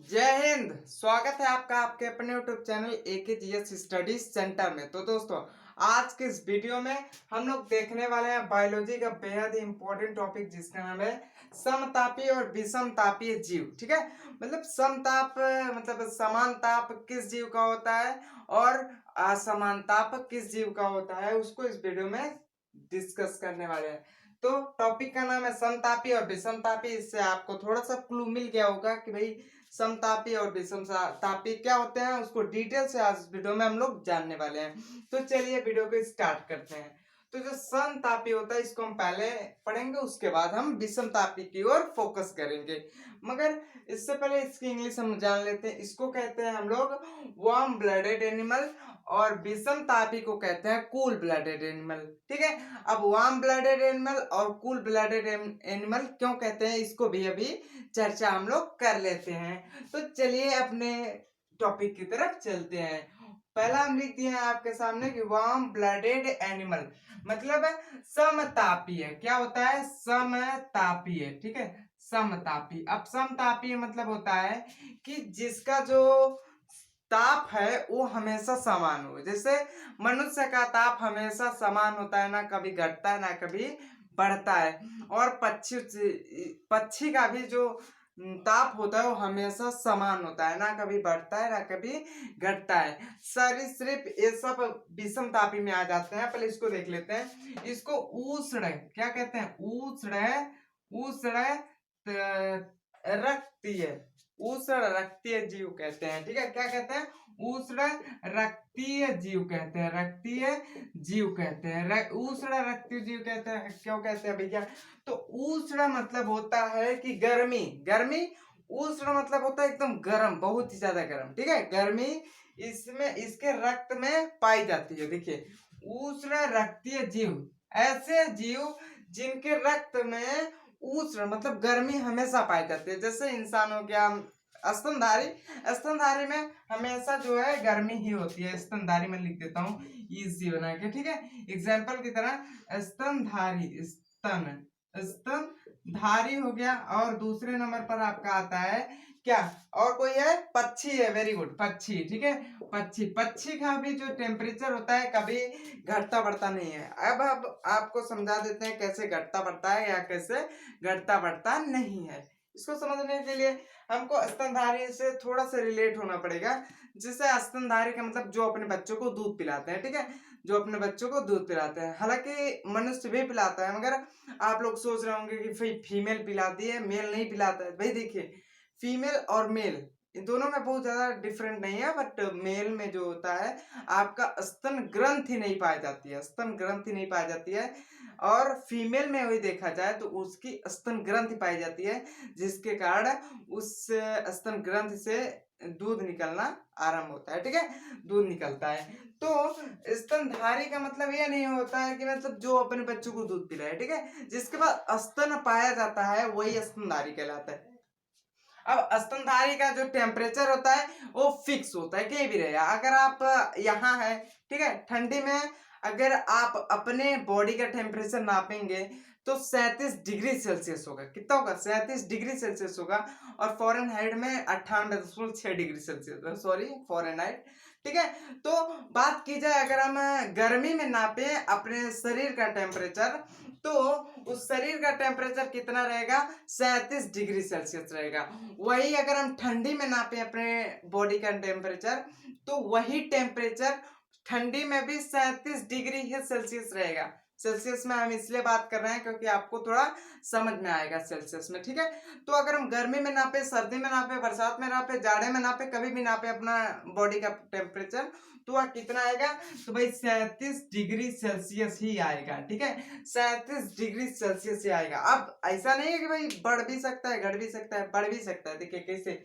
जय हिंद। स्वागत है आपका आपके अपने YouTube channel AKGS study centre में। तो दोस्तों, आज के इस वीडियो में हम लोग देखने वाले हैं बायोलॉजी का बेहद ही इंपॉर्टेंट टॉपिक जिसका नाम है समतापी और विषमतापीय जीव। ठीक है, मतलब समताप मतलब समान ताप किस जीव का होता है और असमान ताप किस जीव का होता है, उसको इस वीडियो में डिस्कस करने वाले हैं। तो टॉपिक का नाम है समतापी और विषमतापी। इससे आपको थोड़ा सा क्लू मिल गया होगा कि भाई समतापी और विषमतापी क्या होते हैं, उसको डिटेल से आज वीडियो में हम लोग जानने वाले हैं। तो चलिए वीडियो को स्टार्ट करते हैं। तो जो समतापी होता है इसको हम पहले पढ़ेंगे, उसके बाद हम विषमतापी की ओर फोकस करेंगे। मगर इससे पहले इसकी इंग्लिश हम जान लेते हैं। इसको कहते हैं हम लोग वार्म ब्लडेड एनिमल और विषमतापी को कहते हैं कूल ब्लडेड एनिमल। ठीक है, अब वार्म ब्लडेड एनिमल और कूल ब्लडेड एनिमल क्यों कहते हैं, इसको भी अभी चर्चा हम लोग कर लेते हैं। तो चलिए अपने टॉपिक की तरफ चलते हैं। पहला हम लिख दिए हैं आपके सामने कि वार्म ब्लडेड एनिमल मतलब समतापीय। क्या होता है? समतापीय। ठीक है, समतापी। अब समतापीय मतलब होता है कि जिसका जो ताप है वो हमेशा समान हो। जैसे मनुष्य का ताप हमेशा समान होता है, ना कभी घटता है ना कभी बढ़ता है। और पक्षी का भी जो ताप होता है वो हमेशा समान होता है, ना कभी बढ़ता है ना कभी घटता है। सरीसृप ये सब विषम तापी में आ जाते हैं। पहले इसको देख लेते हैं। इसको उष्ण क्या कहते हैं? उष्ण रक्तीय उष्ण रक्तीय जीव कहते हैं। ठीक है, क्या कहते हैं? उष्ण रक्तीय जीव कहते हैं। रक्तीय जीव कहते हैं। उष्ण रक्तीय जीव कहते हैं। क्यों कहते हैं भैया? तो उष्ण मतलब होता है कि गर्मी। गर्मी उष्ण मतलब होता है एकदम गर्म, बहुत ही ज्यादा गर्म। ठीक है, गर्मी इसमें इसके रक्त में पाई जाती है। देखिए, उष्ण रक्तीय जीव ऐसे जीव जिनके रक्त में उष्ण मतलब गर्मी हमेशा पाई जाती है। जैसे इंसान हो गया, स्तनधारी। स्तनधारी में हमेशा जो है गर्मी ही होती है। स्तनधारी में लिख देता हूँ इजी बना के। ठीक है, एग्जाम्पल की तरह स्तनधारी, स्तनधारी हो गया। और दूसरे नंबर पर आपका आता है क्या? और कोई है? पक्षी है। वेरी गुड, पक्षी। ठीक है, पक्षी। पक्षी का भी जो टेम्परेचर होता है कभी घटता बढ़ता नहीं है। अब आपको समझा देते हैं कैसे घटता बढ़ता है या कैसे घटता बढ़ता नहीं है। इसको समझने के लिए हमको स्तनधारी से थोड़ा सा रिलेट होना पड़ेगा। जिससे स्तनधारी का मतलब जो अपने बच्चों को दूध पिलाते हैं। ठीक है, जो अपने बच्चों को दूध पिलाते हैं। हालांकि मनुष्य भी पिलाता है, मगर आप लोग सोच रहे होंगे कि भाई फीमेल पिलाती है मेल नहीं पिलाता है। भाई देखिए, फीमेल और मेल इन दोनों में बहुत ज्यादा डिफरेंट नहीं है। बट मेल में जो होता है आपका स्तन ग्रंथि नहीं पाई जाती है। स्तन ग्रंथि नहीं पाई जाती है। और फीमेल में वही देखा जाए तो उसकी स्तन ग्रंथि पाई जाती है, जिसके कारण उस स्तन ग्रंथि से दूध निकलना आरंभ होता है। ठीक है, दूध निकलता है। तो स्तनधारी का मतलब यह नहीं होता है कि मतलब जो अपने बच्चों को दूध पिलाए। ठीक है, जिसके बाद स्तन पाया जाता है वही स्तनधारी कहलाता है। अब स्तनधारी का जो टेम्परेचर होता है वो फिक्स होता है, कहीं भी रहेगा। अगर आप यहाँ है, ठीक है, ठंडी में अगर आप अपने बॉडी का टेम्परेचर नापेंगे तो 37 डिग्री सेल्सियस होगा। कितना होगा? 37 डिग्री सेल्सियस होगा। और फॉरेनहाइट में 98.6 डिग्री सेल्सियस, सॉरी फॉरेनहाइट। ठीक है, तो बात की जाए अगर हम गर्मी में नापे अपने शरीर का टेम्परेचर, तो उस शरीर का टेम्परेचर कितना रहेगा? 37 डिग्री सेल्सियस रहेगा। वही अगर हम ठंडी में नापे अपने बॉडी का टेम्परेचर, तो वही टेम्परेचर ठंडी में भी 37 डिग्री ही सेल्सियस रहेगा। सेल्सियस में हम इसलिए बात कर रहे हैं क्योंकि आपको थोड़ा समझ में आएगा सेल्सियस में। ठीक है, तो अगर हम गर्मी में नापे, सर्दी में नापे, बरसात में नापे, जाड़े में नापे, कभी भी नापे अपना बॉडी का टेम्परेचर, तो वह कितना आएगा? तो भाई 37 डिग्री सेल्सियस ही आएगा। ठीक है, 37 डिग्री सेल्सियस ही आएगा। अब ऐसा नहीं है कि भाई बढ़ भी सकता है, घट भी सकता है, बढ़ भी सकता है। देखिए कैसे,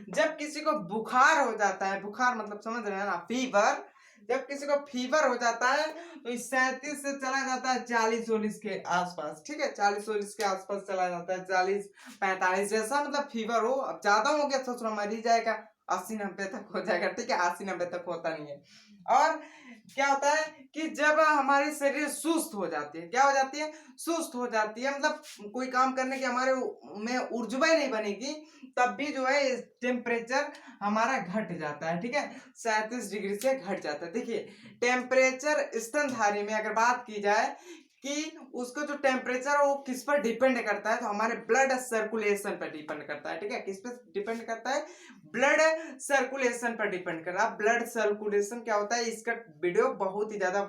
जब किसी को बुखार हो जाता है, बुखार मतलब समझ रहे हैं ना, फीवर। जब किसी को फीवर हो जाता है तो इस 37 से चला जाता है 40-40 के आसपास। ठीक है, 40-40 के आसपास चला जाता है, 40-45 जैसा मतलब फीवर हो। अब ज्यादा हो गया तो थोड़ा मर ही जाएगा। 80-90 तक हो जाएगा, ठीक है। 80-90 तक होता नहीं है। और क्या होता है कि जब हमारी शरीर सुस्त हो जाती है, क्या हो जाती है, सुस्त हो जाती है, मतलब कोई काम करने की हमारे में ऊर्जा नहीं बनेगी, तब भी जो है टेम्परेचर हमारा घट जाता है, ठीक है। 37 डिग्री से घट जाता है। देखिए टेम्परेचर स्तनधारी में अगर बात की जाए कि उसको जो टेम्परेचर है वो किस पर डिपेंड करता है, तो हमारे ब्लड सर्कुलेशन पर डिपेंड करता है, ठीक है। किस पर डिपेंड करता है, ब्लड सर्कुलेशन पर डिपेंड कर रहा है। ब्लड सर्कुलेशन क्या होता है, इसका वीडियो बहुत ही ज्यादा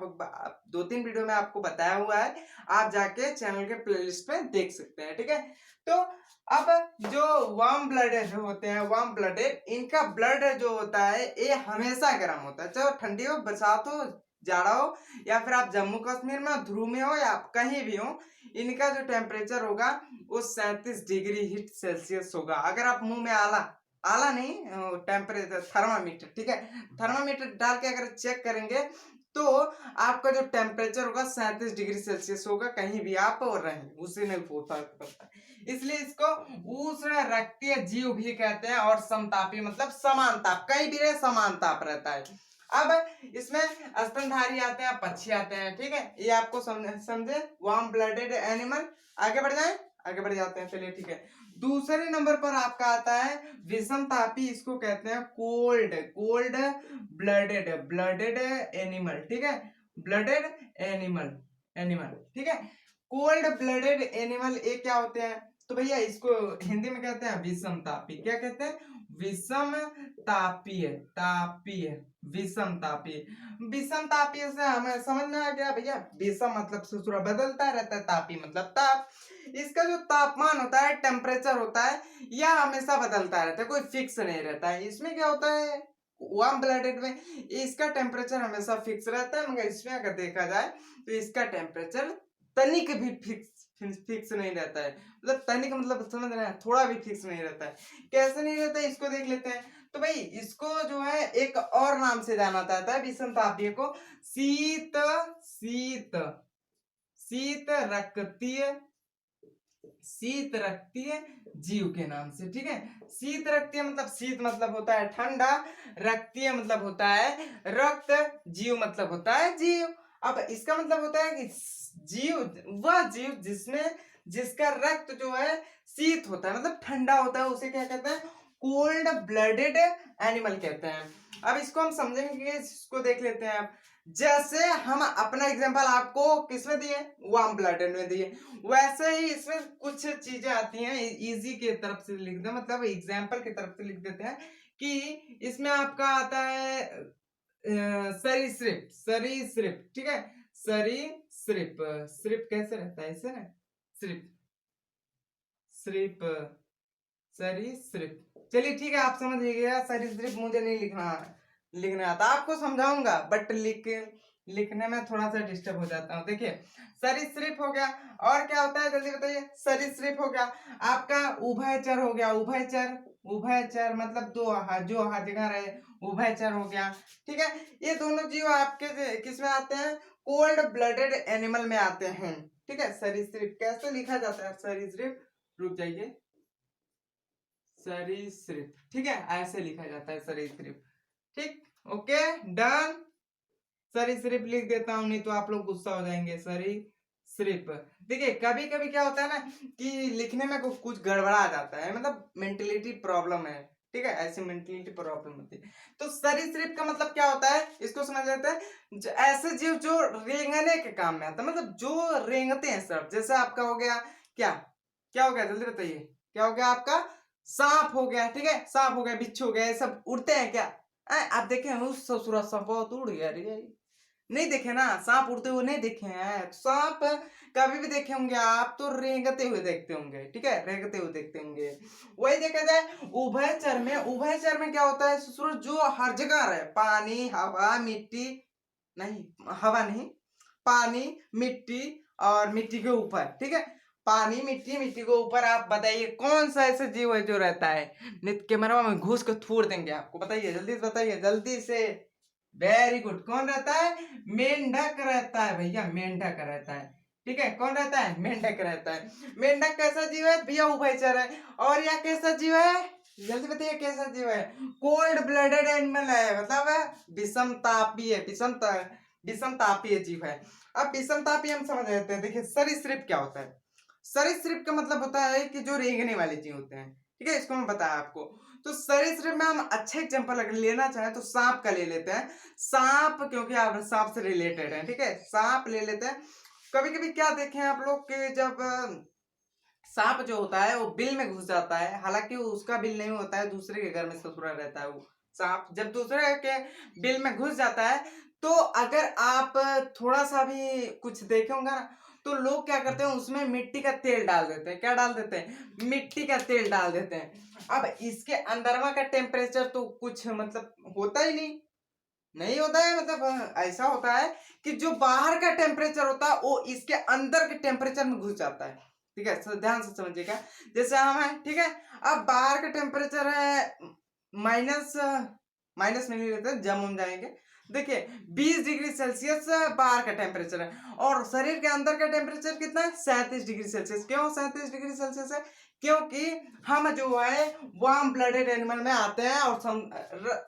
2-3 वीडियो में आपको बताया हुआ है, आप जाके चैनल के प्लेलिस्ट में देख सकते हैं, ठीक है। तो अब जो वार्म ब्लडेड जो होते हैं, वार्म ब्लडेड, इनका ब्लड जो होता है ये हमेशा गर्म होता है, चाहे ठंडी हो, बरसात हो, जाड़ा हो, या फिर आप जम्मू कश्मीर में ध्रुव में हो या कहीं भी हो, इनका जो टेम्परेचर होगा वो 37 डिग्री हीट सेल्सियस होगा। अगर आप मुंह में आला आला नहीं, टेम्परेचर थर्मामीटर, ठीक है, थर्मामीटर डाल के अगर चेक करेंगे तो आपका जो टेम्परेचर होगा 37 डिग्री सेल्सियस होगा, कहीं भी आप और रहें उससे नहीं फर्क पड़ता है। इसलिए इसको उष्ण रक्तीय जीव भी कहते हैं, और समतापी मतलब समान ताप, कहीं भी रहे समान ताप रहता है। अब इसमें स्तनधारी आते हैं, पक्षी आते हैं, ठीक है, ये आपको समझे वार्म ब्लडेड एनिमल। आगे बढ़ जाए, आगे बढ़ जाते हैं, चलिए ठीक है। दूसरे नंबर पर आपका आता है विषम तापी, इसको कहते हैं कोल्ड ब्लडेड ब्लडेड एनिमल, ठीक है, ब्लडेड एनिमल एनिमल, ठीक है। कोल्ड ब्लडेड एनिमल ये क्या होते हैं, तो भैया इसको हिंदी में कहते हैं विषम तापी। क्या कहते हैं, विषम तापीय, तापीय, विषम तापीय। विषम तापीय से हमें समझ में आ गया भैया, विषम मतलब ससुरा बदलता रहता है, तापी मतलब ताप। इसका जो तापमान होता है, टेम्परेचर होता है, यह हमेशा बदलता रहता है, कोई फिक्स नहीं रहता है। इसमें क्या होता है, वार्म ब्लडेड में इसका टेम्परेचर हमेशा फिक्स रहता है, मगर इसमें अगर देखा जाए तो इसका टेम्परेचर तनिक भी फिक्स नहीं रहता है। मतलब तनिक मतलब समझ रहे हैं, थोड़ा भी फिक्स नहीं रहता है। कैसे नहीं रहता है, इसको देख लेते हैं। तो भाई इसको जो है एक और नाम से जाना जाता है विषम तापीय को, शीत शीत शीत रक्तीय, शीत रक्तीय जीव के नाम से, ठीक है। शीत रक्तीय मतलब शीत मतलब होता है ठंडा, रक्तीय मतलब होता है रक्त, जीव मतलब होता है जीव। अब इसका मतलब होता है कि जीव वह जीव जिसमें जिसका रक्त जो है शीत होता है, मतलब ठंडा होता है, उसे क्या कहते हैं, कोल्ड ब्लडेड एनिमल कहते हैं। अब इसको हम समझेंगे, इसको देख लेते हैं आप। जैसे हम अपना एग्जांपल आपको किसमें दिए, वार्म ब्लडेड में दिए, वैसे ही इसमें कुछ चीजें आती हैं, इजी के तरफ से लिख दे, मतलब एग्जांपल की तरफ से लिख देते हैं कि इसमें आपका आता है सरीसृप, सरीसृप, ठीक है, सरीसृप, सृप कैसे रहता है इसे ना, सृप सृप सरीसृप, चलिए ठीक है, आप समझ लीजिएगा। सरीसृप मुझे नहीं लिखना आता, आपको समझाऊंगा, बट लिखने में थोड़ा सा डिस्टर्ब हो जाता हूँ। देखिए सरीसृप हो गया, और क्या होता है जल्दी बताइए, सरीसृप हो गया आपका, उभयचर हो गया, उभयचर, उभयचर मतलब दो हाथ, जो हर जगह रहे, उभयचर हो गया, ठीक है। ये दोनों जीव आपके किस में आते हैं, कोल्ड ब्लडेड एनिमल में आते हैं, ठीक है। सरीसृप कैसे लिखा जाता है, सरीसृप, रुक जाइए, सरीसृप, ठीक है, ऐसे लिखा जाता है सरीसृप, ठीक, ओके डन। सरीसृप लिख देता हूं, नहीं तो आप लोग गुस्सा हो जाएंगे। सरीसृप, देखिए कभी कभी क्या होता है ना कि लिखने में कुछ गड़बड़ा जाता है, मतलब मेंटलिटी प्रॉब्लम है, ठीक है, ऐसी मेंटलिटी प्रॉब्लम होती है। तो सरीसृप का मतलब क्या होता है, इसको समझ लेते हैं। ऐसे जीव जो रेंगने के काम में आता है, मतलब जो रेंगते हैं सब, जैसे आपका हो गया क्या, क्या हो गया जल्दी बताइए, क्या हो गया आपका, सांप हो गया, ठीक है, सांप हो गया, बिच्छू हो गया, ये सब उड़ते हैं क्या, आप देखे हैं उस ससुरा सांप बहुत उड़ गया रे, नहीं देखे ना, सांप उड़ते हुए नहीं देखे हैं, सांप कभी भी देखे होंगे आप तो रेंगते हुए देखते होंगे, ठीक है, रेंगते हुए देखते होंगे। वही देखा जाए उभयचर में, उभयचर में क्या होता है ससुर, जो हर जगह रहे, पानी हवा मिट्टी, नहीं हवा नहीं, पानी मिट्टी और मिट्टी के ऊपर, ठीक है, पानी मिट्टी मिट्टी के ऊपर। आप बताइए कौन सा ऐसा जीव है जो रहता है, नित्य कैमरा में घुस के थूड़ देंगे आपको, बताइए जल्दी से, बताइए जल्दी से, वेरी गुड, कौन रहता है, मेंढक रहता है भैया, मेंढक रहता है, ठीक है, कौन रहता है, मेंढक रहता है। मेंढक कैसा जीव है भैया, उभयचर है। और यह कैसा जीव है, जल्दी बताइए कैसा जीव है? कोल्ड ब्लडेड एनिमल है, मतलब विषम तापीय, विषम तापीय जीव है। अब विषम तापीय हम समझ लेते हैं। देखिए सरीसृप क्या होता है? सरीसृप का मतलब होता है कि जो रेंगने वाले जीव होते हैं, ठीक है, इसको मैं बताया आपको। तो सरीसृप में हम अच्छा एग्जांपल अगर लेना चाहें तो सांप का ले लेते हैं। सांप, क्योंकि आप सांप से रिलेटेड है, ठीक है, सांप ले लेते हैं। कभी कभी क्या देखें आप लोग कि जब सांप जो होता है वो बिल में घुस जाता है, हालांकि वो उसका बिल नहीं होता है, दूसरे के घर में ससुरा रहता है। वो सांप जब दूसरे के बिल में घुस जाता है, तो अगर आप थोड़ा सा भी कुछ देखे होंगे ना, तो लोग क्या करते हैं, उसमें मिट्टी का तेल डाल देते हैं। क्या डाल देते हैं? मिट्टी का तेल डाल देते हैं। अब इसके अंदरवा का टेम्परेचर तो कुछ मतलब होता ही नहीं होता है, मतलब ऐसा होता है कि जो बाहर का टेम्परेचर होता है वो इसके अंदर के टेम्परेचर में घुस जाता है। ठीक है, ध्यान से समझिएगा। जैसे हम है, ठीक है, अब बाहर का टेम्परेचर है माइनस माइनस में नहीं लेते, जम जाएंगे। देखिए 20 डिग्री सेल्सियस बाहर का टेम्परेचर है, और शरीर के अंदर का टेम्परेचर कितना है? 37 डिग्री सेल्सियस। क्यों 37 डिग्री सेल्सियस है? क्योंकि हम जो है वार्म ब्लडेड एनिमल में आते हैं और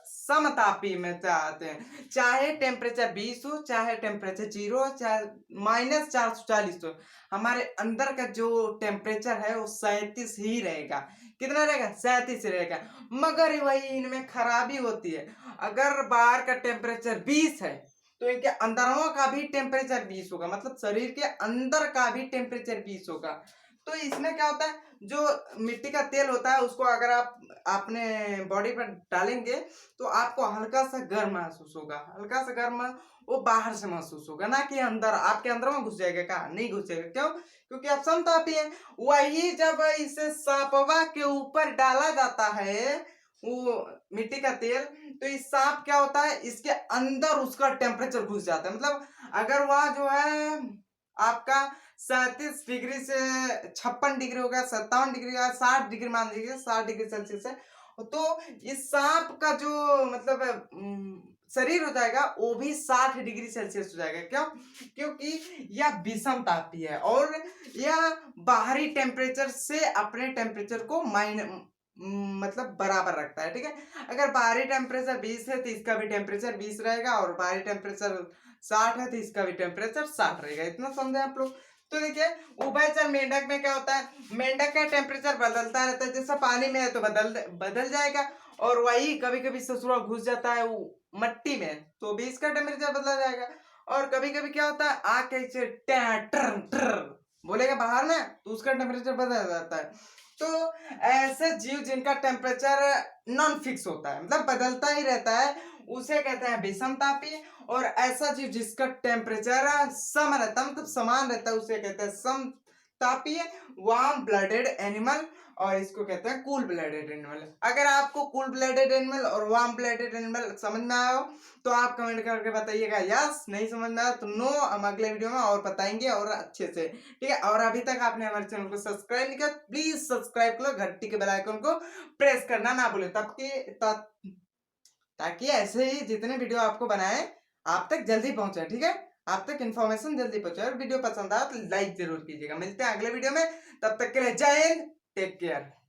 समतापी में आते हैं। चाहे टेम्परेचर 20 हो, चाहे टेम्परेचर 0 हो, चाहे -440 हो, हमारे अंदर का जो टेम्परेचर है वो 37 ही रहेगा। कितना रहेगा? 37 रहेगा। मगर वही इनमें खराबी होती है, अगर बाहर का टेम्परेचर 20 है तो इनके अंदरों का भी टेम्परेचर 20 होगा, मतलब शरीर के अंदर का भी टेम्परेचर 20 होगा। तो इसमें क्या होता है, जो मिट्टी का तेल होता है उसको अगर आप अपने बॉडी पर डालेंगे तो आपको हल्का सा गर्म महसूस होगा, हल्का सा गर्म वो बाहर से महसूस होगा, ना कि अंदर आपके अंदर में घुस जाएगा। क्या नहीं घुसेगा? क्यों? क्योंकि आप समतापी है। वही जब इसे सांपवा के ऊपर डाला जाता है वो मिट्टी का तेल, तो इस सांप क्या होता है, इसके अंदर उसका टेम्परेचर घुस जाता है। मतलब अगर वहां जो है आपका 37 डिग्री से 56 डिग्री हो गया, 57 डिग्री का 60 डिग्री मान लीजिए, 60 डिग्री सेल्सियस है, तो इस सांप का जो मतलब शरीर हो जाएगा वो भी 60 डिग्री सेल्सियस हो जाएगा। क्यों? क्योंकि यह विषम तापीय है और यह बाहरी टेम्परेचर से अपने टेम्परेचर को मतलब बराबर रखता है। ठीक है, अगर बाहरी टेम्परेचर 20 है तो इसका भी टेम्परेचर 20 रहेगा, और बाहरी टेम्परेचर 60 है तो इसका भी टेम्परेचर 60 रहेगा। इतना समझे आप लोग? तो देखिए उभयचर मेंढक में क्या होता है, मेंढक का टेम्परेचर बदलता रहता है। जैसा पानी में है तो बदल जाएगा, और वही कभी कभी ससुरा घुस जाता है वो मट्टी में तो भी इसका टेम्परेचर बदला जाएगा। और कभी कभी क्या होता है, आग कैसे बोलेगा बाहर में तो उसका टेम्परेचर बदल जाता है। तो ऐसे जीव जिनका टेम्परेचर नॉन फिक्स होता है, मतलब बदलता ही रहता है, उसे कहते हैं विषम तापीय। और ऐसा जीव जिसका टेम्परेचर सम रहता है, मतलब समान रहता है, उसे कहते हैं सम तापीय, वार्म ब्लडेड एनिमल। और इसको कहते हैं कूल ब्लडेड एनिमल। अगर आपको कूल ब्लडेड एनिमल और वार्म ब्लडेड एनिमल समझ में आया हो तो आप कमेंट करके बताइएगा यस, नहीं समझ में आया तो नो, हम अगले वीडियो में और बताएंगे और अच्छे से। ठीक है, और अभी तक आपने हमारे चैनल को सब्सक्राइब नहीं किया, प्लीज सब्सक्राइब करो, घंटी के बेल आइकन को प्रेस करना ना भूले, ताकि ऐसे ही जितने वीडियो आपको बनाए आप तक जल्दी पहुंचे। ठीक है, आप तक इन्फॉर्मेशन जल्दी पहुंचे। और वीडियो पसंद आया तो लाइक जरूर कीजिएगा। मिलते हैं अगले वीडियो में, तब तक के लिए जय हिंद, टेक केयर।